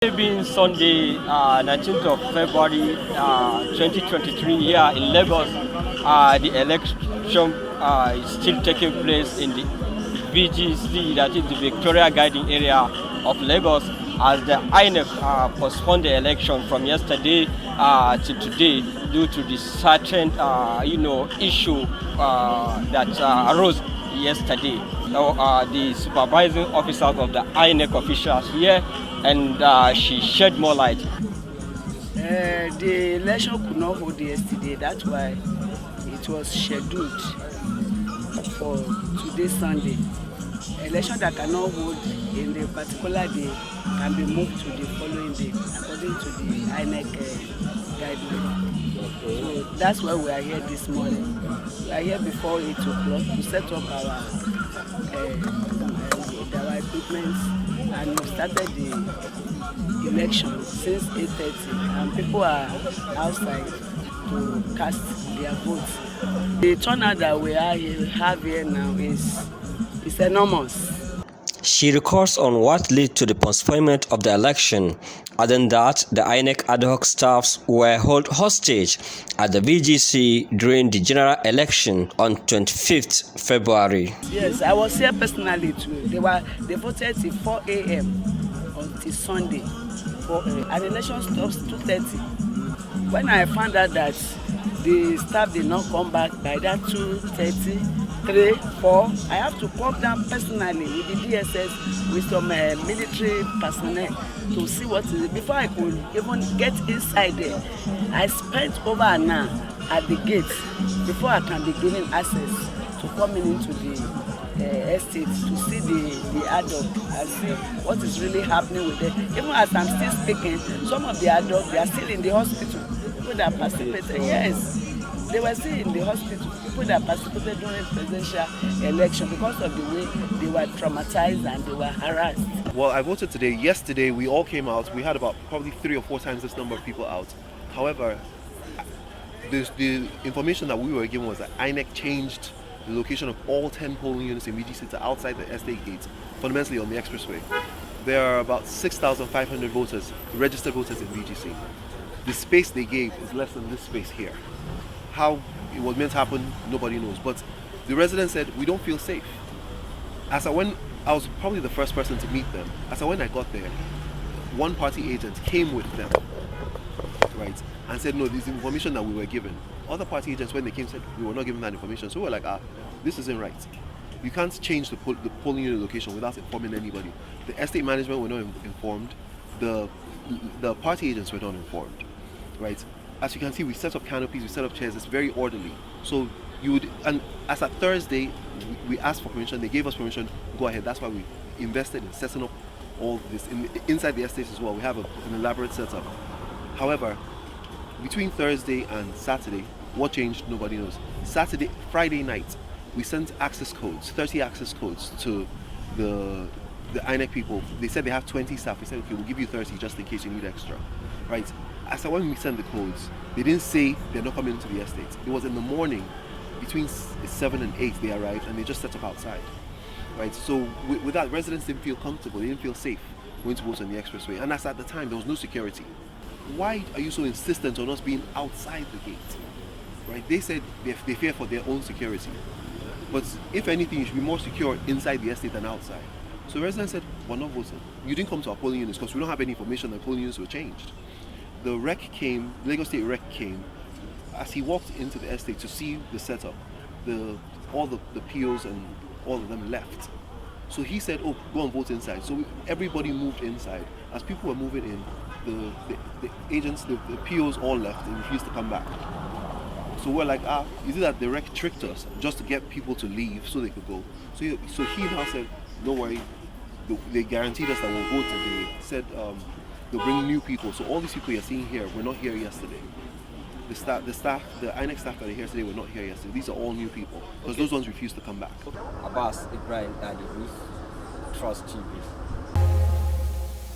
Being Sunday, 19th of February 2023 here in Lagos, the election is still taking place in the VGC, that is the Victoria Guiding Area of Lagos, as the INEC postponed the election from yesterday to today due to the certain issue that arose yesterday. The supervising officers of the INEC officials here, and she shed more light. The election could not hold yesterday. That's why it was scheduled for today, Sunday. Election that cannot hold in the particular day can be moved to the following day according to the INEC guideline. So that's why we are here this morning. We are here before 8 o'clock to set up our equipment, and we started the election since 8:30, and people are outside to cast their votes. The turnout that we have here now is enormous. She records on what led to the postponement of the election, adding that the INEC ad hoc staffs were held hostage at the VGC during the general election on 25th February. Yes, I was here personally too. They voted till 4 a.m. until Sunday, 4 a.m. and the election stops 2:30. When I found out that the staff did not come back by that 2:30, 3, 4, I have to come down personally with the DSS, with some military personnel to see what is it. Before I could even get inside there, I spent over an hour at the gate before I can be given access to coming into the estate to see the adult and see what is really happening with them. Even as I'm still speaking, some of the adults, they are still in the hospital. People that participated, yes, they were still in the hospital. People that participated during presidential election, because of the way they were traumatized and they were harassed. Well, I voted today. Yesterday, we all came out. We had about probably 3 or 4 times this number of people out. However, the information that we were given was that INEC changed the location of all 10 polling units in VGC to outside the estate gates, fundamentally on the expressway. There are about 6,500 voters, registered voters in VGC. The space they gave is less than this space here. How it was meant to happen, nobody knows. But the residents said, we don't feel safe. I was probably the first person to meet them. When I got there, one party agent came with them, right, and said, no, this information that we were given. Other party agents, when they came, said we were not given that information. So we were like, this isn't right. You can't change the polling unit location without informing anybody. The estate management were not informed. The party agents were not informed, right? As you can see, we set up canopies, we set up chairs. It's very orderly. So and as at Thursday, we asked for permission. They gave us permission. Go ahead. That's why we invested in setting up all this inside the estate as well. We have an elaborate setup. However, between Thursday and Saturday, what changed? Nobody knows. Friday night, we sent access codes, 30 access codes to the INEC people. They said they have 20 staff. We said, okay, we'll give you 30 just in case you need extra, right? As when we sent the codes, they didn't say they're not coming into the estate. It was in the morning, between 7 and 8, they arrived and they just set up outside, right? So with that, residents didn't feel comfortable. They didn't feel safe going to vote on the expressway. And as at the time, there was no security. Why are you so insistent on us being outside the gate, right? They said they fear for their own security. But if anything, you should be more secure inside the estate than outside. So residents said, we're not voting. You didn't come to our polling units because we don't have any information that polling units were changed. The REC came, Lagos State REC came. As he walked into the estate to see the setup, all the POs and all of them left. So he said, oh, go and vote inside. So everybody moved inside. As people were moving in, the agents, the POs all left and refused to come back. So we're like, is it that the REC tricked us just to get people to leave so they could go? So he now said, don't worry, they guaranteed us that we'll vote today. Said they'll bring new people. So all these people you're seeing here were not here yesterday. The INEC staff that are here today were not here yesterday. These are all new people because those ones refused to come back. Abbas Ibrahim Ali, Trust TV.